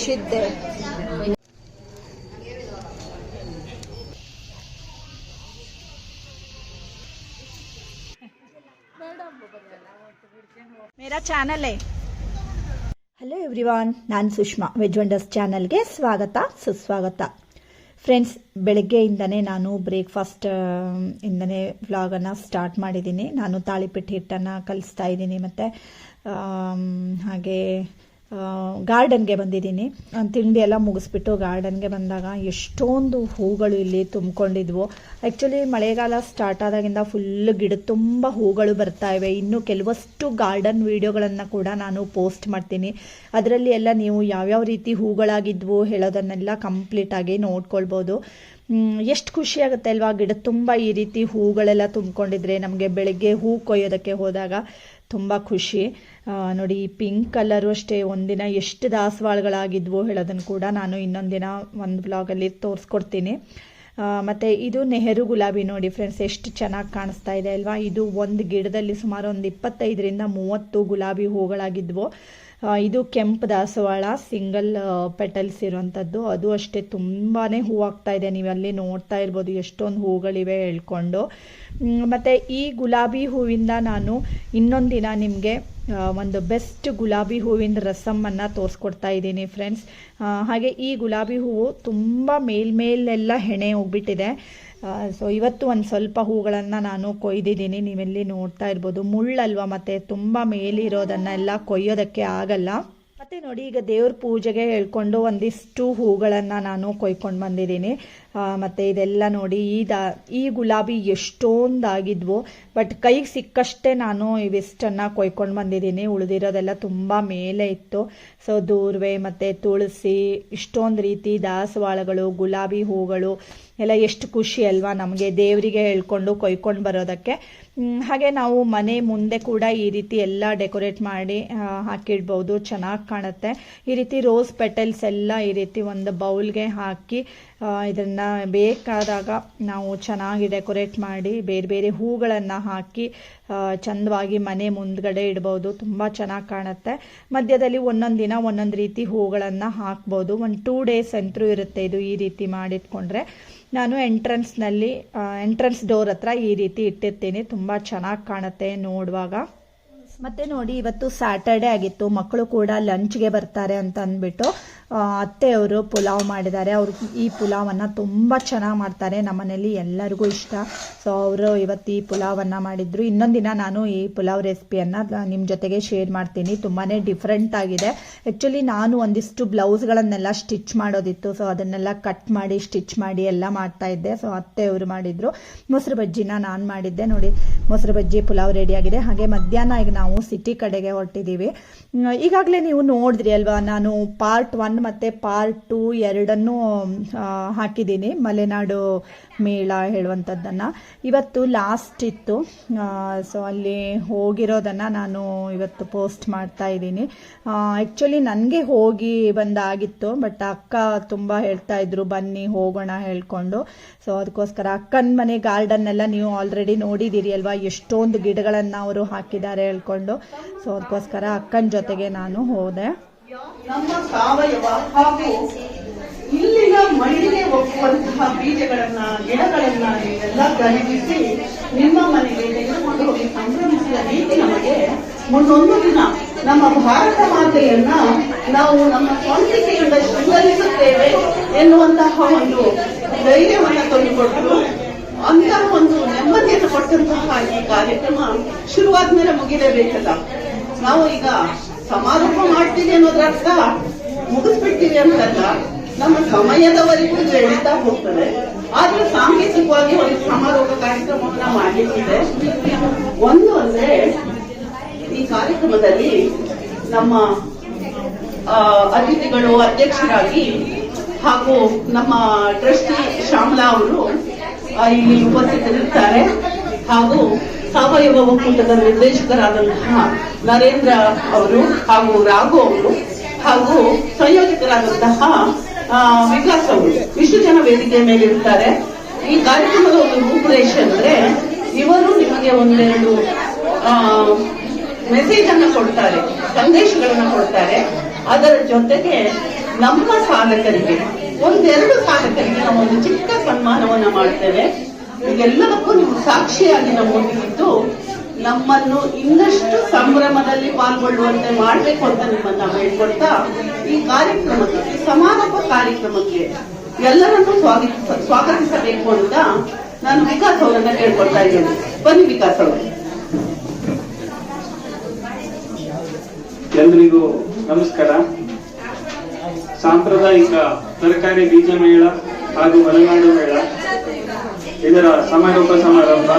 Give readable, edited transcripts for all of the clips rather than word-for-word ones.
ಶಿದ್ದೆ. ಮೇರಾ channel high. Hello everyone, ನಾನು Sushma. Veg wonders ಚಾನಲ್ಗೆ ಸ್ವಾಗತ ಸುಸ್ವಾಗತ. ಫ್ರೆಂಡ್ಸ್, ಬೆಳಗ್ಗೆಯಿಂದನೇ ನಾನು ಬ್ರೇಕ್ಫಾಸ್ಟ್ ಇಂದನೇ ವ್ಲಾಗನ್ನು ಸ್ಟಾರ್ಟ್ ಮಾಡಿದ್ದೀನಿ. ನಾನು ತಾಳಿಪಟ್ಟು ಹಿಟ್ಟನ್ನು ಕಲಿಸ್ತಾ ಇದ್ದೀನಿ ಮತ್ತು ಹಾಗೆ ಗಾರ್ಡನ್ಗೆ ಬಂದಿದ್ದೀನಿ. ತಿಂಡಿ ಎಲ್ಲ ಮುಗಿಸ್ಬಿಟ್ಟು ಗಾರ್ಡನ್ಗೆ ಬಂದಾಗ ಎಷ್ಟೊಂದು ಹೂಗಳು ಇಲ್ಲಿ ತುಂಬಿಕೊಂಡಿದ್ವು. ಆ್ಯಕ್ಚುಲಿ ಮಳೆಗಾಲ ಸ್ಟಾರ್ಟ್ ಆದಾಗಿಂದ ಫುಲ್ ಗಿಡ ತುಂಬ ಹೂಗಳು ಬರ್ತಾ ಇವೆ. ಇನ್ನು ಕೆಲವಷ್ಟು ಗಾರ್ಡನ್ ವಿಡಿಯೋಗಳನ್ನು ಕೂಡ ನಾನು ಪೋಸ್ಟ್ ಮಾಡ್ತೀನಿ. ಅದರಲ್ಲಿ ಎಲ್ಲ ನೀವು ಯಾವ್ಯಾವ ರೀತಿ ಹೂಗಳಾಗಿದ್ವು ಹೇಳೋದನ್ನೆಲ್ಲ ಕಂಪ್ಲೀಟಾಗಿ ನೋಡ್ಕೊಳ್ಬೋದು. ಎಷ್ಟು ಖುಷಿ ಆಗುತ್ತೆ ಅಲ್ವಾ, ಗಿಡ ತುಂಬ ಈ ರೀತಿ ಹೂಗಳೆಲ್ಲ ತುಂಬಿಕೊಂಡಿದ್ರೆ. ನಮಗೆ ಬೆಳಗ್ಗೆ ಹೂ ಕೊಯ್ಯೋದಕ್ಕೆ ಹೋದಾಗ ತುಂಬ ಖುಷಿ. ನೋಡಿ, ಈ ಪಿಂಕ್ ಕಲರು ಅಷ್ಟೇ ಒಂದಿನ ಎಷ್ಟು ದಾಸವಾಳಗಳಾಗಿದ್ವು ಹೇಳೋದನ್ನು ಕೂಡ ನಾನು ಇನ್ನೊಂದಿನ ಒಂದು ಬ್ಲಾಗಲ್ಲಿ ತೋರಿಸ್ಕೊಡ್ತೀನಿ. ಮತ್ತು ಇದು ನೆಹರು ಗುಲಾಬಿ ನೋಡಿ ಫ್ರೆಂಡ್ಸ್, ಎಷ್ಟು ಚೆನ್ನಾಗಿ ಕಾಣಿಸ್ತಾ ಇದೆ ಅಲ್ವಾ. ಇದು ಒಂದು ಗಿಡದಲ್ಲಿ ಸುಮಾರು ಒಂದು 25ರಿಂದ 30 ಗುಲಾಬಿ ಹೂಗಳಾಗಿದ್ವು. ಇದು ಕೆಂಪು ದಾಸವಾಳ, ಸಿಂಗಲ್ ಪೆಟಲ್ಸ್ ಇರುವಂಥದ್ದು. ಅದು ಅಷ್ಟೇ ತುಂಬಾ ಹೂವಾಗ್ತಾ ಇದೆ. ನೀವಲ್ಲಿ ನೋಡ್ತಾ ಇರ್ಬೋದು ಎಷ್ಟೊಂದು ಹೂಗಳಿವೆ ಹೇಳ್ಕೊಂಡು. ಮತ್ತು ಈ ಗುಲಾಬಿ ಹೂವಿಂದ ನಾನು ಇನ್ನೊಂದಿನ ನಿಮಗೆ ಒಂದು ಬೆಸ್ಟ್ ಗುಲಾಬಿ ಹೂವಿನ ರಸಮನ್ನು ತೋರಿಸ್ಕೊಡ್ತಾ ಇದ್ದೀನಿ ಫ್ರೆಂಡ್ಸ್. ಹಾಗೆ ಈ ಗುಲಾಬಿ ಹೂವು ತುಂಬ ಮೇಲ್ಮೇಲೆಲ್ಲ ಹೆಣೆ ಹೋಗ್ಬಿಟ್ಟಿದೆ. ಸೊ ಇವತ್ತು ಒಂದು ಸ್ವಲ್ಪ ಹೂಗಳನ್ನು ನಾನು ಕೊಯ್ದಿದ್ದೀನಿ. ನೀವೆಲ್ಲಿ ನೋಡ್ತಾ ಇರ್ಬೋದು. ಮುಳ್ಳಲ್ವ, ಮತ್ತು ತುಂಬ ಮೇಲಿರೋದನ್ನೆಲ್ಲ ಕೊಯ್ಯೋದಕ್ಕೆ ಆಗಲ್ಲ. ಮತ್ತು ನೋಡಿ, ಈಗ ದೇವ್ರ ಪೂಜೆಗೆ ಹೇಳ್ಕೊಂಡು ಒಂದಿಷ್ಟು ಹೂಗಳನ್ನು ನಾನು ಕೊಯ್ಕೊಂಡು ಬಂದಿದ್ದೀನಿ. ಮತ್ತು ಇದೆಲ್ಲ ನೋಡಿ, ಈ ಗುಲಾಬಿ ಎಷ್ಟೊಂದಾಗಿದ್ವು. ಬಟ್ ಕೈಗೆ ಸಿಕ್ಕಷ್ಟೇ ನಾನು ಇವಿಷ್ಟನ್ನು ಕೊಯ್ಕೊಂಡು ಬಂದಿದ್ದೀನಿ. ಉಳಿದಿರೋದೆಲ್ಲ ತುಂಬ ಮೇಲೆ ಇತ್ತು. ಸೊ ದೂರ್ವೆ ಮತ್ತು ತುಳಸಿ, ಇಷ್ಟೊಂದು ರೀತಿ ದಾಸವಾಳಗಳು, ಗುಲಾಬಿ ಹೂಗಳು ಎಲ್ಲ ಎಷ್ಟು ಖುಷಿ ಅಲ್ವಾ ನಮಗೆ ದೇವರಿಗೆ ಹೇಳ್ಕೊಂಡು ಕೊಯ್ಕೊಂಡು ಬರೋದಕ್ಕೆ. ಹಾಗೆ ನಾವು ಮನೆ ಮುಂದೆ ಕೂಡ ಈ ರೀತಿ ಎಲ್ಲ ಡೆಕೋರೇಟ್ ಮಾಡಿ ಹಾಕಿಡ್ಬೋದು, ಚೆನ್ನಾಗಿ ಕಾಣುತ್ತೆ. ಈ ರೀತಿ ರೋಸ್ ಪೆಟಲ್ಸ್ ಎಲ್ಲ ಈ ರೀತಿ ಒಂದು ಬೌಲ್ಗೆ ಹಾಕಿ ಇದನ್ನು ಬೇಕಾದಾಗ ನಾವು ಚೆನ್ನಾಗಿ ಡೆಕೋರೇಟ್ ಮಾಡಿ ಬೇರೆ ಬೇರೆ ಹೂಗಳನ್ನು ಹಾಕಿ ಚಂದವಾಗಿ ಮನೆ ಮುಂದ್ಗಡೆ ಇಡ್ಬೋದು. ತುಂಬ ಚೆನ್ನಾಗಿ ಕಾಣುತ್ತೆ. ಮಧ್ಯದಲ್ಲಿ ಒಂದೊಂದು ದಿನ ಒಂದೊಂದು ರೀತಿ ಹೂಗಳನ್ನು ಹಾಕ್ಬೋದು. ಒಂದು 2 days ಅಂತೂ ಇರುತ್ತೆ ಇದು ಈ ರೀತಿ ಮಾಡಿಟ್ಕೊಂಡ್ರೆ. ನಾನು ಎಂಟ್ರೆನ್ಸ್ ಡೋರ್ ಹತ್ರ ಈ ರೀತಿ ಇಟ್ಟಿರ್ತೀನಿ. ತುಂಬ ಚೆನ್ನಾಗಿ ಕಾಣುತ್ತೆ ನೋಡುವಾಗ. ಮತ್ತು ನೋಡಿ, ಇವತ್ತು ಸ್ಯಾಟರ್ಡೆ ಆಗಿತ್ತು. ಮಕ್ಕಳು ಕೂಡ ಲಂಚ್ಗೆ ಬರ್ತಾರೆ ಅಂತ ಅಂದ್ಬಿಟ್ಟು ಅತ್ತೆಯವರು ಪುಲಾವ್ ಮಾಡಿದ್ದಾರೆ. ಅವರು ಈ ಪುಲಾವನ್ನು ತುಂಬ ಚೆನ್ನಾಗಿ ಮಾಡ್ತಾರೆ. ನಮ್ಮನೇಲಿ ಎಲ್ಲರಿಗೂ ಇಷ್ಟ. ಸೊ ಅವರು ಇವತ್ತು ಈ ಪುಲಾವನ್ನು ಮಾಡಿದ್ರು. ಇನ್ನೊಂದು ದಿನ ನಾನು ಈ ಪುಲಾವ್ ರೆಸಿಪಿಯನ್ನು ನಿಮ್ಮ ಜೊತೆಗೆ ಶೇರ್ ಮಾಡ್ತೀನಿ. ತುಂಬಾ ಡಿಫ್ರೆಂಟ್ ಆಗಿದೆ. ಆ್ಯಕ್ಚುಲಿ ನಾನು ಒಂದಿಷ್ಟು ಬ್ಲೌಸ್ಗಳನ್ನೆಲ್ಲ ಸ್ಟಿಚ್ ಮಾಡೋದಿತ್ತು. ಸೊ ಅದನ್ನೆಲ್ಲ ಕಟ್ ಮಾಡಿ ಸ್ಟಿಚ್ ಮಾಡಿ ಎಲ್ಲ ಮಾಡ್ತಾ ಇದ್ದೆ. ಸೊ ಅತ್ತೆಯವರು ಮಾಡಿದ್ರು. ಮೊಸರು ಬಜ್ಜಿನ ನಾನು ಮಾಡಿದ್ದೆ. ನೋಡಿ, ಮೊಸರು ಬಜ್ಜಿ ಪುಲಾವ್ ರೆಡಿಯಾಗಿದೆ. ಹಾಗೆ ಮಧ್ಯಾಹ್ನ ಈಗ ನಾವು ಸಿಟಿ ಕಡೆಗೆ ಹೊರಟಿದ್ದೀವಿ. ಈಗಾಗಲೇ ನೀವು ನೋಡಿದ್ರಿ ಅಲ್ವಾ, ನಾನು ಪಾರ್ಟ್ 1 ಮತ್ತು ಪಾರ್ಟ್ 2 ಎರಡನ್ನೂ ಹಾಕಿದ್ದೀನಿ. ಮಲೆನಾಡು ಮೇಳ ಹೇಳುವಂಥದ್ದನ್ನು ಇವತ್ತು ಲಾಸ್ಟ್ ಇತ್ತು. ಸೊ ಅಲ್ಲಿ ಹೋಗಿರೋದನ್ನು ನಾನು ಇವತ್ತು ಪೋಸ್ಟ್ ಮಾಡ್ತಾ ಇದ್ದೀನಿ. ಆ್ಯಕ್ಚುಲಿ ನನಗೆ ಹೋಗಿ ಬಂದಾಗಿತ್ತು, ಬಟ್ ಅಕ್ಕ ತುಂಬ ಹೇಳ್ತಾ ಇದ್ರು ಬನ್ನಿ ಹೋಗೋಣ ಹೇಳ್ಕೊಂಡು. ಸೊ ಅದಕ್ಕೋಸ್ಕರ ಅಕ್ಕನ ಮನೆ ಗಾರ್ಡನ್ನೆಲ್ಲ ನೀವು ಆಲ್ರೆಡಿ ನೋಡಿದ್ದೀರಿ ಅಲ್ವಾ, ಎಷ್ಟೊಂದು ಗಿಡಗಳನ್ನು ಅವರು ಹಾಕಿದ್ದಾರೆ ಹೇಳ್ಕೊಂಡು. ಸೊ ಅದಕ್ಕೋಸ್ಕರ ಅಕ್ಕನ ಜೊತೆಗೆ ನಾನು ಹೋದೆ. ನಮ್ಮ ಸಾವಯವ ಹಾಗೂ ಇಲ್ಲಿನ ಮಣ್ಣಿಗೆ ಒಪ್ಪುವಂತಹ ಬೀಜಗಳನ್ನ, ಗಿಡಗಳನ್ನ ನೀವೆಲ್ಲ ಖರೀದಿಸಿ ನಿಮ್ಮ ಮನೆಗೆ ತೆಗೆದುಕೊಂಡು ಹೋಗಿ ಸಂಭ್ರಮಿಸಿದ ರೀತಿ ನಮಗೆ ಮುಂದೊಂದು ದಿನ ನಮ್ಮ ಭಾರತ ಮಾತೆಯನ್ನ ನಾವು ನಮ್ಮ ಸ್ವಂತಿಕೆಯಿಂದ ಶೃಂಗರಿಸುತ್ತೇವೆ ಎನ್ನುವಂತಹ ಒಂದು ಧೈರ್ಯವನ್ನು ತಂದುಕೊಟ್ಟು ಅಂತಹ ಒಂದು ನೆಮ್ಮದಿಯನ್ನು ಕೊಟ್ಟಂತಹ ಈ ಕಾರ್ಯಕ್ರಮ ಶುರುವಾದ್ಮೇಲೆ ಮುಗಿಲೇಬೇಕಲ್ಲ. ನಾವು ಈಗ ಸಮಾರೋಪ ಮಾಡ್ತೀವಿ ಅನ್ನೋದ್ರರ್ಥ ಮುಗಿಸ್ಬಿಡ್ತೀವಿ ಅಂತಲ್ಲ, ನಮ್ಮ ಸಮಯದವರೆಗೂ ಬೆಳೀತಾ ಹೋಗ್ತದೆ. ಆದ್ರೆ ಸಾಂಕೇತಿಕವಾಗಿ ಒಂದು ಸಮಾರೋಪ ಕಾರ್ಯಕ್ರಮವನ್ನ ಮಾಡಲಿಕ್ಕಿದೆ. ಒಂದು ಅಂದ್ರೆ ಈ ಕಾರ್ಯಕ್ರಮದಲ್ಲಿ ನಮ್ಮ ಅತಿಥಿಗಳು ಅಧ್ಯಕ್ಷರಾಗಿ ಹಾಗೂ ನಮ್ಮ ಟ್ರಸ್ಟಿ ಶ್ಯಾಮಲಾ ಅವರು ಇಲ್ಲಿ ಉಪಸ್ಥಿತರಿರ್ತಾರೆ. ಹಾಗೂ ಸಾವಯವ ಒಕ್ಕೂಟದ ನಿರ್ದೇಶಕರಾದಂತಹ ನರೇಂದ್ರ ಅವರು ಹಾಗೂ ರಾಘು ಅವರು ಹಾಗೂ ಸಂಯೋಜಕರಾದಂತಹ ವಿಕಾಸ್ ಅವರು ಇಷ್ಟು ಜನ ವೇದಿಕೆಯ ಮೇಲೆ ಇರ್ತಾರೆ. ಈ ಕಾರ್ಯಕ್ರಮದ ಒಂದು ರೂಪುರೇಷೆ ಅಂದ್ರೆ ಇವರು ನಿಮಗೆ ಒಂದೆರಡು ಮೆಸೇಜ್ ಅನ್ನು ಕೊಡ್ತಾರೆ, ಸಂದೇಶಗಳನ್ನು ಕೊಡ್ತಾರೆ. ಅದರ ಜೊತೆಗೆ ನಮ್ಮ ಸಾಧಕರಿಗೆ ಒಂದೆರಡು ಸಾಧಕರಿಗೆ ನಾವು ಒಂದು ಚಿಕ್ಕ ಸನ್ಮಾನವನ್ನ ಮಾಡ್ತೇವೆ. ಇದೆಲ್ಲದಕ್ಕೂ ನೀವು ಸಾಕ್ಷಿಯಾಗಿ ನಾವು ಮುಂದಿದ್ದು ನಮ್ಮನ್ನು ಇನ್ನಷ್ಟು ಸಂಭ್ರಮದಲ್ಲಿ ಪಾಲ್ಗೊಳ್ಳುವಂತೆ ಮಾಡಬೇಕು ಅಂತ ನಿಮ್ಮನ್ನ ಹೇಳ್ಕೊಡ್ತಾ ಈ ಕಾರ್ಯಕ್ರಮಕ್ಕೆ, ಈ ಸಮಾರೋಪ ಕಾರ್ಯಕ್ರಮಕ್ಕೆ ಎಲ್ಲರನ್ನೂ ಸ್ವಾಗತಿಸಬೇಕು ಅಂತ ನಾನು ವಿಕಾಸ್ ಅವರನ್ನ ಕೇಳ್ಕೊಳ್ತಾ ಇದ್ದೇನೆ. ಬನ್ನಿ ವಿಕಾಸ್ ಅವರು. ಎಲ್ರಿಗೂ ನಮಸ್ಕಾರ. ಸಾಂಪ್ರದಾಯಿಕ ತರಕಾರಿ ಬೀಜ ಮೇಳ ಹಾಗೂ ಮಲೆನಾಡು ಮೇಳ ಇದರ ಸಮಾರೋಪ ಸಮಾರಂಭ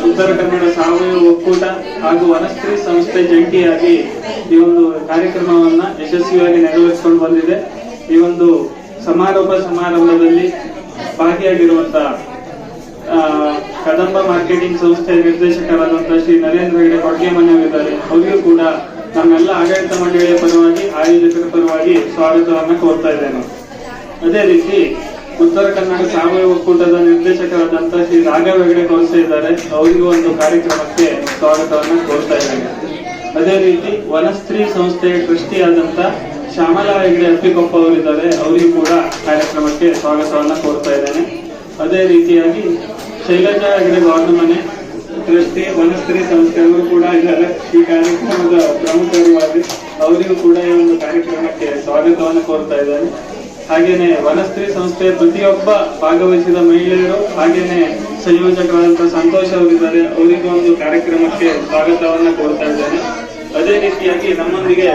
ಉತ್ತರ ಕನ್ನಡ ಸಾವಯವ ಒಕ್ಕೂಟ ಹಾಗೂ ವನಸ್ತ್ರೀ ಸಂಸ್ಥೆ ಜಂಟಿಯಾಗಿ ಈ ಒಂದು ಕಾರ್ಯಕ್ರಮವನ್ನ ಯಶಸ್ವಿಯಾಗಿ ನೆರವೇರಿಸಿಕೊಂಡು ಬಂದಿದೆ. ಈ ಒಂದು ಸಮಾರೋಪ ಸಮಾರಂಭದಲ್ಲಿ ಭಾಗಿಯಾಗಿರುವಂತಹ ಕದಂಬ ಮಾರ್ಕೆಟಿಂಗ್ ಸಂಸ್ಥೆ ನಿರ್ದೇಶಕರಾದಂತಹ ಶ್ರೀ ನರೇಂದ್ರ ಹೆಗಡೆ ಕೊಡ್ಗೆಮನೆಯವರಿದ್ದಾರೆ. ಅವರಿಗೂ ಕೂಡ ನಮ್ಮೆಲ್ಲ ಆಡಳಿತ ಮಂಡಳಿಯ ಪರವಾಗಿ, ಆಯೋಜಕರ ಪರವಾಗಿ ಸ್ವಾಗತವನ್ನು ಕೋರ್ತಾ ಇದ್ದೇನೆ. ಅದೇ ರೀತಿ ಉತ್ತರ ಕನ್ನಡ ಸಾವಯವ ಒಕ್ಕೂಟದ ನಿರ್ದೇಶಕರಾದಂತಹ ಶ್ರೀ ರಾಘವ ಹೆಗಡೆ ಕೊರಸೆ ಇದ್ದಾರೆ. ಅವರಿಗೂ ಒಂದು ಕಾರ್ಯಕ್ರಮಕ್ಕೆ ಸ್ವಾಗತವನ್ನು ಕೋರ್ತಾ ಇದ್ದೇನೆ. ಅದೇ ರೀತಿ ವನಸ್ತ್ರೀ ಸಂಸ್ಥೆಯ ಟ್ರಸ್ಟಿ ಆದಂತ ಶ್ಯಾಮಲಾ ಹೆಗಡೆ ಅಪ್ಪಿಕೊಪ್ಪ ಅವರಿದ್ದಾರೆ. ಅವರಿಗೂ ಕೂಡ ಕಾರ್ಯಕ್ರಮಕ್ಕೆ ಸ್ವಾಗತವನ್ನು ಕೋರ್ತಾ ಇದ್ದೇನೆ. ಅದೇ ರೀತಿಯಾಗಿ ಶೈಲಜಾ ಹೆಗಡೆ ಗೌರ್ನಮನೆ ಟ್ರಸ್ಟಿ ವನಸ್ತ್ರೀ ಸಂಸ್ಥೆಯವರು ಕೂಡ ಇದ್ದಾರೆ. ಈ ಕಾರ್ಯಕ್ರಮದ ಪ್ರಮುಖವಾಗಿ ಅವರಿಗೂ ಕೂಡ ಈ ಒಂದು ಕಾರ್ಯಕ್ರಮಕ್ಕೆ ಸ್ವಾಗತವನ್ನು ಕೋರ್ತಾ ಇದ್ದಾರೆ. ಹಾಗೇನೆ ವನಸ್ತ್ರೀ ಸಂಸ್ಥೆಯ ಪ್ರತಿಯೊಬ್ಬ ಭಾಗವಹಿಸಿದ ಮಹಿಳೆಯರು ಹಾಗೇನೆ ಸಂಯೋಜಕರಾದಂತಹ ಸಂತೋಷ್ ಅವರಿದ್ದಾರೆ. ಅವರಿಗೂ ಒಂದು ಕಾರ್ಯಕ್ರಮಕ್ಕೆ ಸ್ವಾಗತವನ್ನು ಕೋರ್ತಾ ಇದ್ದಾರೆ. ಅದೇ ರೀತಿಯಾಗಿ ನಮ್ಮೊಂದಿಗೆ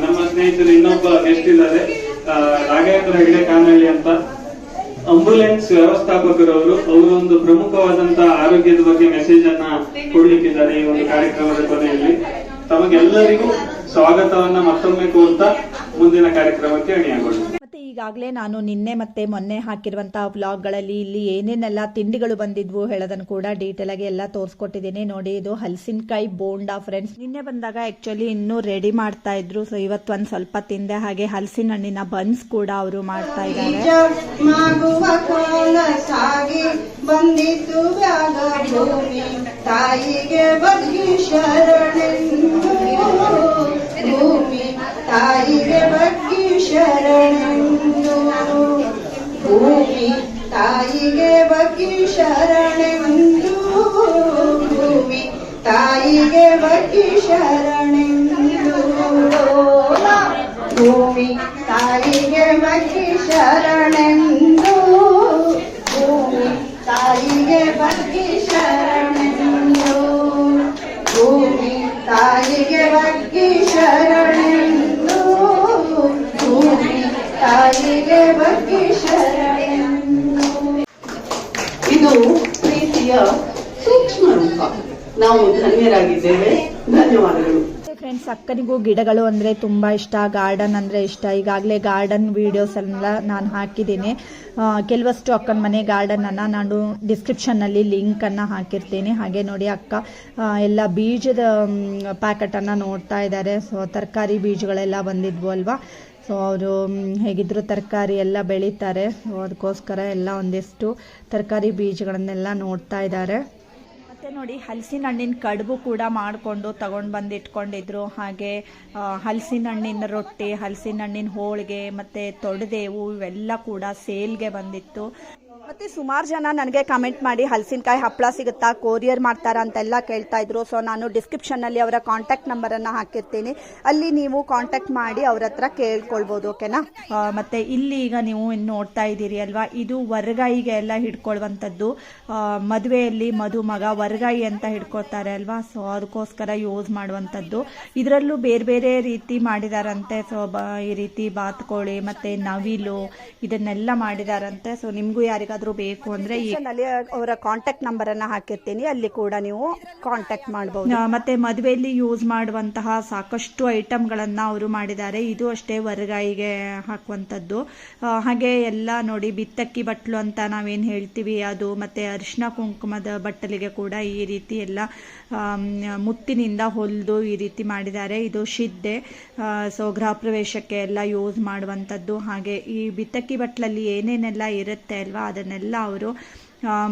ನಮ್ಮ ಸ್ನೇಹಿತರು ಇನ್ನೊಬ್ಬ ಗೆಸ್ಟ್ ಇದ್ದಾರೆ, ರಾಘವೇಂದ್ರ ಹೆಗಡೆ ಕಾನಹಳ್ಳಿ ಅಂತ, ಆಂಬ್ಯುಲೆನ್ಸ್ ವ್ಯವಸ್ಥಾಪಕರವರು. ಅವರು ಒಂದು ಪ್ರಮುಖವಾದಂತಹ ಆರೋಗ್ಯದ ಬಗ್ಗೆ ಮೆಸೇಜ್ ಅನ್ನ ಕೊಡ್ಲಿಕ್ಕಿದ್ದಾರೆ ಈ ಒಂದು ಕಾರ್ಯಕ್ರಮದ ಕೊನೆಯಲ್ಲಿ. ತಮಗೆಲ್ಲರಿಗೂ ಸ್ವಾಗತವನ್ನ ಮತ್ತೊಮ್ಮೆ ಕೋರ್ತಾ ಮುಂದಿನ ಕಾರ್ಯಕ್ರಮಕ್ಕೆ ಅಣಿಯಾಗೋಣ. ಮತ್ತೆ ಈಗಾಗಲೇ ನಾನು ನಿನ್ನೆ ಮತ್ತೆ ಮೊನ್ನೆ ಹಾಕಿರುವಂತಹ ವ್ಲಾಗ್ಗಳಲ್ಲಿ ಇಲ್ಲಿ ಏನೇನೆಲ್ಲ ತಿಂಡಿಗಳು ಬಂದಿದ್ವು ಹೇಳೋದನ್ನು ಕೂಡ ಡೀಟೇಲ್ ಆಗಿ ಎಲ್ಲ ತೋರಿಸ್ಕೊಟ್ಟಿದ್ದೀನಿ. ನೋಡಿ, ಇದು ಹಲಸಿನಕಾಯಿ ಬೋಂಡಾ ಫ್ರೆಂಡ್ಸ್. ನಿನ್ನೆ ಬಂದಾಗ ಆಕ್ಚುಲಿ ಇನ್ನೂ ರೆಡಿ ಮಾಡ್ತಾ ಇದ್ರು, ಸೊ ಇವತ್ತು ಒಂದ್ ಸ್ವಲ್ಪ ತಿಂದೆ. ಹಾಗೆ ಹಲಸಿನ ಹಣ್ಣಿನ ಬನ್ಸ್ ಕೂಡ ಅವರು ಮಾಡ್ತಾ ಇದ್ದಾರೆ. ತಾಯಿಗೆ ಬಗ್ಗೆ ಶರಣೆಂದು, ಭೂಮಿ ತಾಯಿಗೆ ಬಗ್ಗೆ ಶರಣೆಂದು, ಭೂಮಿ ತಾಯಿಗೆ ಬಗ್ಗೆ ಶರಣೆಂದು, ಭೂಮಿ ತಾಯಿಗೆ ಬಗ್ಗೆ ಶರಣೆಂದು, ಭೂಮಿ ತಾಯಿಗೆ ಬಗ್ಗೆ ಶರಣೆಂದು, ಭೂಮಿ ತಾಯಿಗೆ ಬಗ್ಗೆ ಶರಣೆಂದು, ಭೂಮಿ ತಾಯಿಗೆ ಬಗ್ಗೆ ಶರಣೆಂದು, ಭೂಮಿ ತಾಯಿಗೆ ಬಗ್ಗೆ ಶರಣೆಂದು. ಇದು ಪ್ರೀತಿಯ ಸೂಕ್ಷ್ಮ ರೂಪ. ನಾವು ಧನ್ಯರಾಗಿದ್ದೇವೆ. ಧನ್ಯವಾದಗಳು. ಫ್ರೆಂಡ್ಸ್, ಅಕ್ಕನಿಗೂ ಗಿಡಗಳು ಅಂದರೆ ತುಂಬ ಇಷ್ಟ, ಗಾರ್ಡನ್ ಅಂದರೆ ಇಷ್ಟ. ಈಗಾಗಲೇ ಗಾರ್ಡನ್ ವೀಡಿಯೋಸ್ ಎಲ್ಲ ನಾನು ಹಾಕಿದ್ದೀನಿ. ಕೆಲವಷ್ಟು ಅಕ್ಕನ ಮನೆ ಗಾರ್ಡನನ್ನು ನಾನು ಡಿಸ್ಕ್ರಿಪ್ಷನ್ನಲ್ಲಿ ಲಿಂಕನ್ನು ಹಾಕಿರ್ತೀನಿ. ಹಾಗೆ ನೋಡಿ, ಅಕ್ಕ ಎಲ್ಲ ಬೀಜದ ಪ್ಯಾಕೆಟನ್ನು ನೋಡ್ತಾ ಇದ್ದಾರೆ. ಸೊ ತರಕಾರಿ ಬೀಜಗಳೆಲ್ಲ ಬಂದಿದ್ವು ಅಲ್ವಾ. ಸೊ ಅವರು ಹೇಗಿದ್ರು ತರಕಾರಿ ಎಲ್ಲ ಬೆಳೀತಾರೆ. ಸೊ ಅದಕ್ಕೋಸ್ಕರ ಎಲ್ಲ ಒಂದಿಷ್ಟು ತರಕಾರಿ ಬೀಜಗಳನ್ನೆಲ್ಲ ನೋಡ್ತಾ ಇದ್ದಾರೆ. ಮತ್ತು ನೋಡಿ, ಹಲಸಿನ ಹಣ್ಣಿನ ಕಡುಬು ಕೂಡ ಮಾಡಿಕೊಂಡು ತಗೊಂಡು ಬಂದು ಇಟ್ಕೊಂಡಿದ್ರು. ಹಾಗೆ ಹಲಸಿನ ಹಣ್ಣಿನ ರೊಟ್ಟಿ, ಹಲಸಿನ ಹಣ್ಣಿನ ಹೋಳಿಗೆ ಮತ್ತು ತೊಡೆದೇವು ಇವೆಲ್ಲ ಕೂಡ ಸೇಲ್ಗೆ ಬಂದಿತ್ತು. ಮತ್ತು ಸುಮಾರು ಜನ ನನಗೆ ಕಮೆಂಟ್ ಮಾಡಿ ಹಲಸಿನಕಾಯಿ ಹಪ್ಪಳ ಸಿಗುತ್ತಾ, ಕೊರಿಯರ್ ಮಾಡ್ತಾರಾ ಅಂತೆಲ್ಲ ಕೇಳ್ತಾ ಇದ್ರು. ಸೊ ನಾನು ಡಿಸ್ಕ್ರಿಪ್ಷನ್ನಲ್ಲಿ ಅವರ ಕಾಂಟ್ಯಾಕ್ಟ್ ನಂಬರನ್ನು ಹಾಕಿರ್ತೀನಿ, ಅಲ್ಲಿ ನೀವು ಕಾಂಟ್ಯಾಕ್ಟ್ ಮಾಡಿ ಅವ್ರ ಹತ್ರ ಕೇಳ್ಕೊಳ್ಬೋದು. ಓಕೆನಾ. ಮತ್ತು ಇಲ್ಲಿ ಈಗ ನೀವು ನೋಡ್ತಾ ಇದ್ದೀರಿ ಅಲ್ವಾ, ಇದು ವರಗಾಯಿಗೆ ಎಲ್ಲ ಹಿಡ್ಕೊಳ್ಳುವಂಥದ್ದು. ಮದುವೆಯಲ್ಲಿ ಮದುಮಗ ವರಗಾಯಿ ಅಂತ ಹಿಡ್ಕೊಳ್ತಾರೆ ಅಲ್ವಾ. ಸೊ ಅದಕ್ಕೋಸ್ಕರ ಯೂಸ್ ಮಾಡುವಂಥದ್ದು. ಇದರಲ್ಲೂ ಬೇರೆ ಬೇರೆ ರೀತಿ ಮಾಡಿದಾರಂತೆ. ಸೊ ಈ ರೀತಿ ಬಾತುಕೋಳಿ ಮತ್ತು ನವಿಲು ಇದನ್ನೆಲ್ಲ ಮಾಡಿದಾರಂತೆ. ಸೊ ನಿಮಗೂ ಯಾರಿಗಾದ್ರೂ ಬೇಕು ಅಂದ್ರೆ ಈ ಅವರ ಕಾಂಟ್ಯಾಕ್ಟ್ ನಂಬರ್ ಅನ್ನ ಹಾಕಿರ್ತೀನಿ, ಅಲ್ಲಿ ಕೂಡ ನೀವು ಕಾಂಟ್ಯಾಕ್ಟ್ ಮಾಡಬಹುದು. ಮತ್ತೆ ಮದುವೆಯಲ್ಲಿ ಯೂಸ್ ಮಾಡುವಂತಹ ಸಾಕಷ್ಟು ಐಟಮ್ಗಳನ್ನ ಅವರು ಮಾಡಿದ್ದಾರೆ. ಇದು ಅಷ್ಟೇ ವರಗಾಯಿಗೆ ಹಾಕುವಂಥದ್ದು. ಹಾಗೆ ಎಲ್ಲ ನೋಡಿ, ಬಿತ್ತಕ್ಕಿ ಬಟ್ಲು ಅಂತ ನಾವೇನು ಹೇಳ್ತೀವಿ ಅದು, ಮತ್ತೆ ಅರಿಶಿನ ಕುಂಕುಮದ ಬಟ್ಟಲಿಗೆ ಕೂಡ ಈ ರೀತಿ ಎಲ್ಲ ಮುತ್ತಿನಿಂದ ಹೊಲಿದು ಈ ರೀತಿ ಮಾಡಿದ್ದಾರೆ. ಇದು ಶಿದ್ದೆ. ಸೊ ಗೃಹ ಪ್ರವೇಶಕ್ಕೆ ಎಲ್ಲ ಯೂಸ್ ಮಾಡುವಂಥದ್ದು. ಹಾಗೆ ಈ ಬಿತ್ತಕ್ಕಿ ಬಟ್ಲಲ್ಲಿ ಏನೇನೆಲ್ಲ ಇರುತ್ತೆ ಅಲ್ವಾ, ಅದನ್ನೆಲ್ಲ ಅವರು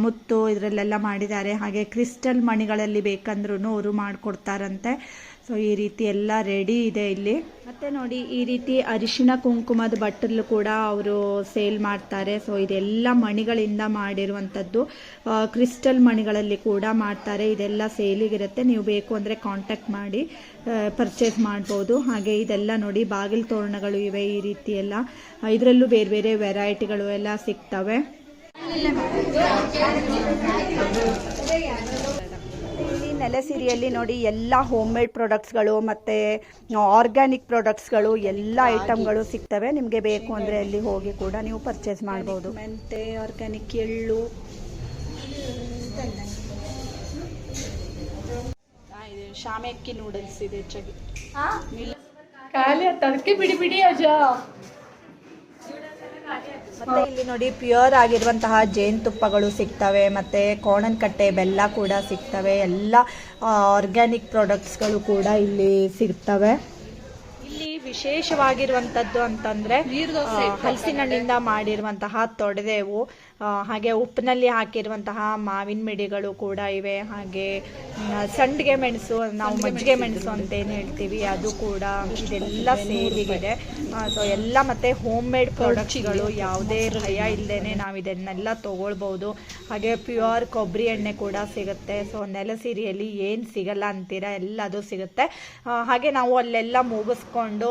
ಮುತ್ತು ಇದರಲ್ಲೆಲ್ಲ ಮಾಡಿದ್ದಾರೆ. ಹಾಗೆ ಕ್ರಿಸ್ಟಲ್ ಮಣಿಗಳಲ್ಲಿ ಬೇಕಂದ್ರೂ ಅವರು ಮಾಡಿಕೊಡ್ತಾರಂತೆ. ಸೊ ಈ ರೀತಿ ಎಲ್ಲ ರೆಡಿ ಇದೆ ಇಲ್ಲಿ. ಮತ್ತೆ ನೋಡಿ ಈ ರೀತಿ ಅರಿಶಿಣ ಕುಂಕುಮದ ಬಟ್ಟಲು ಕೂಡ ಅವರು ಸೇಲ್ ಮಾಡ್ತಾರೆ. ಸೊ ಇದೆಲ್ಲ ಮಣಿಗಳಿಂದ ಮಾಡಿರುವಂಥದ್ದು, ಕ್ರಿಸ್ಟಲ್ ಮಣಿಗಳಲ್ಲಿ ಕೂಡ ಮಾಡ್ತಾರೆ. ಇದೆಲ್ಲ ಸೇಲಿಗಿರುತ್ತೆ, ನೀವು ಬೇಕು ಅಂದರೆ ಕಾಂಟ್ಯಾಕ್ಟ್ ಮಾಡಿ ಪರ್ಚೇಸ್ ಮಾಡ್ಬೋದು. ಹಾಗೆ ಇದೆಲ್ಲ ನೋಡಿ ಬಾಗಿಲು ತೋರಣಗಳು ಇವೆ, ಈ ರೀತಿ ಎಲ್ಲ ಇದರಲ್ಲೂ ಬೇರೆ ಬೇರೆ ವೆರೈಟಿಗಳು ಎಲ್ಲ ಸಿಗ್ತವೆ. ಇಲ್ಲಿ ನೆಲಸಿರಿಯಲ್ಲಿ ನೋಡಿ ಎಲ್ಲ ಹೋಮ್ ಮೇಡ್ ಪ್ರಾಡಕ್ಟ್ಸ್ಗಳು ಮತ್ತು ಆರ್ಗ್ಯಾನಿಕ್ ಪ್ರಾಡಕ್ಟ್ಸ್ಗಳು ಎಲ್ಲ ಐಟಮ್ಗಳು ಸಿಗ್ತವೆ. ನಿಮಗೆ ಬೇಕು ಅಂದರೆ ಅಲ್ಲಿ ಹೋಗಿ ಕೂಡ ನೀವು ಪರ್ಚೇಸ್ ಮಾಡ್ಬೋದು. ಮೆಂತೆ, ಆರ್ಗ್ಯಾನಿಕ್ ಎಳ್ಳು, ಶಾಮೆ ಅಕ್ಕಿ ನೂಡಲ್ಸ್ ಇದೆ ಹೆಚ್ಚಾಗಿ. ಖಾಲಿ ತಡಕೆ ಬಿಡಿ ಬಿಡಿ ಅಜ್ಜ. ಮತ್ತೆ ಇಲ್ಲಿ ನೋಡಿ ಪ್ಯೂರ್ ಆಗಿರುವಂತಹ ಜೇನುತುಪ್ಪಗಳು ಸಿಗ್ತವೆ, ಮತ್ತೆ ಕೋಣನಕಟ್ಟೆ ಬೆಲ್ಲ ಕೂಡ ಸಿಗ್ತವೆ. ಎಲ್ಲ ಆರ್ಗ್ಯಾನಿಕ್ ಪ್ರಾಡಕ್ಟ್ಸ್ಗಳು ಕೂಡ ಇಲ್ಲಿ ಸಿಗ್ತವೆ. ಇಲ್ಲಿ ವಿಶೇಷವಾಗಿರುವಂಥದ್ದು ಅಂತಂದ್ರೆ ಹಲಸಿನ ಹಣ್ಣಿಂದ ಮಾಡಿರುವಂತಹ ತೊಡೆದೇವು, ಹಾಗೆ ಉಪ್ಪಿನಲ್ಲಿ ಹಾಕಿರುವಂತಹ ಮಾವಿನ ಮಿಡಿಗಳು ಕೂಡ ಇವೆ. ಹಾಗೆ ಸಂಡಿಗೆ ಮೆಣಸು, ನಾವು ಮಜ್ಜಿಗೆ ಮೆಣಸು ಅಂತೇನು ಹೇಳ್ತೀವಿ, ಅದು ಕೂಡ ಇದೆಲ್ಲ ಸೇಲಿಗಿದೆ. ಸೊ ಎಲ್ಲ ಮತ್ತೆ ಹೋಮ್ ಮೇಡ್ ಪ್ರಾಡಕ್ಟ್ಸ್ಗಳು, ಯಾವುದೇ ಭಯ ಇಲ್ಲದೇನೆ ನಾವು ಇದನ್ನೆಲ್ಲ ತಗೊಳ್ಬಹುದು. ಹಾಗೆ ಪ್ಯೂರ್ ಕೊಬ್ಬರಿ ಎಣ್ಣೆ ಕೂಡ ಸಿಗುತ್ತೆ. ಸೊ ನೆಲಸಿರಿಯಲ್ಲಿ ಏನು ಸಿಗಲ್ಲ ಅಂತೀರಾ ಎಲ್ಲದು ಸಿಗುತ್ತೆ. ಹಾಗೆ ನಾವು ಅಲ್ಲೆಲ್ಲ ಮುಗಿಸ್ಕೊಂಡು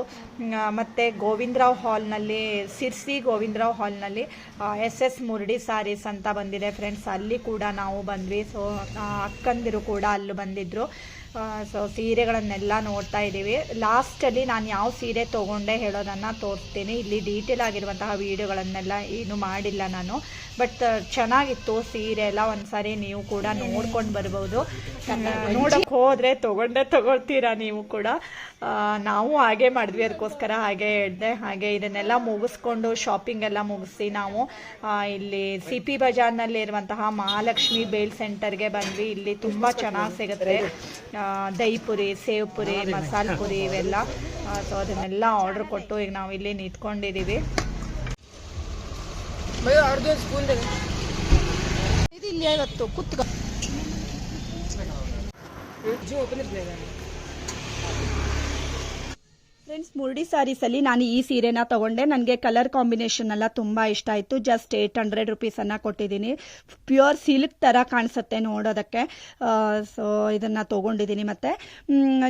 ಮತ್ತೆ ಗೋವಿಂದರಾವ್ ಹಾಲ್ನಲ್ಲಿ, ಸಿರ್ಸಿ ಗೋವಿಂದರಾವ್ ಹಾಲ್ನಲ್ಲಿ SS ಮುರಡಿ ಸಾರೀಸ್ ಅಂತ ಬಂದಿದೆ ಫ್ರೆಂಡ್ಸ್, ಅಲ್ಲಿ ಕೂಡ ನಾವು ಬಂದ್ವಿ. ಸೊ ಅಕ್ಕಂದಿರು ಕೂಡ ಅಲ್ಲಿ ಬಂದಿದ್ರು. ಸೊ ಸೀರೆಗಳನ್ನೆಲ್ಲ ನೋಡ್ತಾ ಇದ್ದೀವಿ. ಲಾಸ್ಟಲ್ಲಿ ನಾನು ಯಾವ ಸೀರೆ ತೊಗೊಂಡೆ ಹೇಳೋದನ್ನು ತೋರಿಸ್ತೀನಿ. ಇಲ್ಲಿ ಡೀಟೇಲ್ ಆಗಿರುವಂತಹ ವಿಡಿಯೋಗಳನ್ನೆಲ್ಲ ಏನು ಮಾಡಿಲ್ಲ ನಾನು, ಬಟ್ ಚೆನ್ನಾಗಿತ್ತು ಸೀರೆ ಎಲ್ಲ. ಒಂದ್ಸಾರಿ ನೀವು ಕೂಡ ನೋಡ್ಕೊಂಡು ಬರ್ಬೋದು. ನೋಡೋಕೆ ಹೋದರೆ ತಗೊಳ್ತೀರಾ ನೀವು ಕೂಡ. ನಾವು ಹಾಗೆ ಮಾಡಿದ್ವಿ, ಅದಕ್ಕೋಸ್ಕರ ಹಾಗೆ ಹೇಳಿದೆ. ಹಾಗೆ ಇದನ್ನೆಲ್ಲ ಮುಗಿಸ್ಕೊಂಡು ಶಾಪಿಂಗ್ ಎಲ್ಲ ಮುಗಿಸಿ ನಾವು ಇಲ್ಲಿ CP ಬಜಾರ್ನಲ್ಲಿ ಇರುವಂತಹ ಮಹಾಲಕ್ಷ್ಮಿ ಬೇಲ್ ಸೆಂಟರ್ಗೆ ಬಂದ್ವಿ. ಇಲ್ಲಿ ತುಂಬ ಚೆನ್ನಾಗಿ ಸಿಗುತ್ತೆ ದಹಿ ಪುರಿ, ಸೇವ್ ಪುರಿ, ಮಸಾಲೆ ಪುರಿ ಇವೆಲ್ಲ. ಸೊ ಅದನ್ನೆಲ್ಲ ಆರ್ಡರ್ ಕೊಟ್ಟು ಈಗ ನಾವು ಇಲ್ಲಿ ನಿಂತ್ಕೊಂಡಿದ್ದೀವಿ. ಇದು ಇಲ್ಲಿ ಇವತ್ತು ಕುತ್ಕ ಫ್ರೆಂಡ್ಸ್, ಮುರಡಿ ಸ್ಯಾರೀಸಲ್ಲಿ ನಾನು ಈ ಸೀರೆನ ತೊಗೊಂಡೆ. ನನಗೆ ಕಲರ್ ಕಾಂಬಿನೇಷನ್ ಎಲ್ಲ ತುಂಬ ಇಷ್ಟ ಆಯಿತು. ಜಸ್ಟ್ 800 ರುಪೀಸನ್ನು ಕೊಟ್ಟಿದ್ದೀನಿ. ಪ್ಯೂರ್ ಸಿಲ್ಕ್ ಥರ ಕಾಣಿಸುತ್ತೆ ನೋಡೋದಕ್ಕೆ. ಸೊ ಇದನ್ನು ತೊಗೊಂಡಿದ್ದೀನಿ. ಮತ್ತು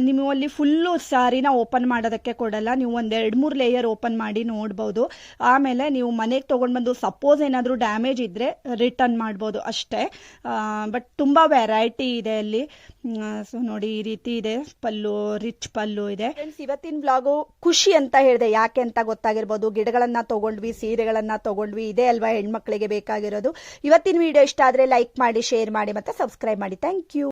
ನೀವು ಅಲ್ಲಿ ಫುಲ್ಲು ಸ್ಯಾರಿನ ಓಪನ್ ಮಾಡೋದಕ್ಕೆ ಕೊಡಲ್ಲ, ನೀವು ಒಂದು 2-3 ಲೇಯರ್ ಓಪನ್ ಮಾಡಿ ನೋಡ್ಬೋದು. ಆಮೇಲೆ ನೀವು ಮನೆಗೆ ತೊಗೊಂಡು ಬಂದು ಸಪೋಸ್ ಏನಾದರೂ ಡ್ಯಾಮೇಜ್ ಇದ್ದರೆ ರಿಟರ್ನ್ ಮಾಡ್ಬೋದು ಅಷ್ಟೇ. ಬಟ್ ತುಂಬ ವೆರೈಟಿ ಇದೆ ಅಲ್ಲಿ. ಸೊ ನೋಡಿ ಈ ರೀತಿ ಇದೆ ಪಲ್ಲು, ರಿಚ್ ಪಲ್ಲು ಇದೆ. ಫ್ರೆಂಡ್ಸ್, ಇವತ್ತಿನ ವ್ಲಾಗು ಖುಷಿ ಅಂತ ಹೇಳಿದೆ. ಯಾಕೆ ಅಂತ ಗೊತ್ತಾಗಿರ್ಬೋದು. ಗಿಡಗಳನ್ನ ತಗೊಂಡ್ವಿ, ಸೀರೆಗಳನ್ನ ತಗೊಂಡ್ವಿ, ಇದೇ ಅಲ್ವಾ ಹೆಣ್ಮಕ್ಳಿಗೆ ಬೇಕಾಗಿರೋದು. ಇವತ್ತಿನ ವಿಡಿಯೋ ಇಷ್ಟ ಆದರೆ ಲೈಕ್ ಮಾಡಿ, ಶೇರ್ ಮಾಡಿ, ಮತ್ತೆ ಸಬ್ಸ್ಕ್ರೈಬ್ ಮಾಡಿ. Thank you.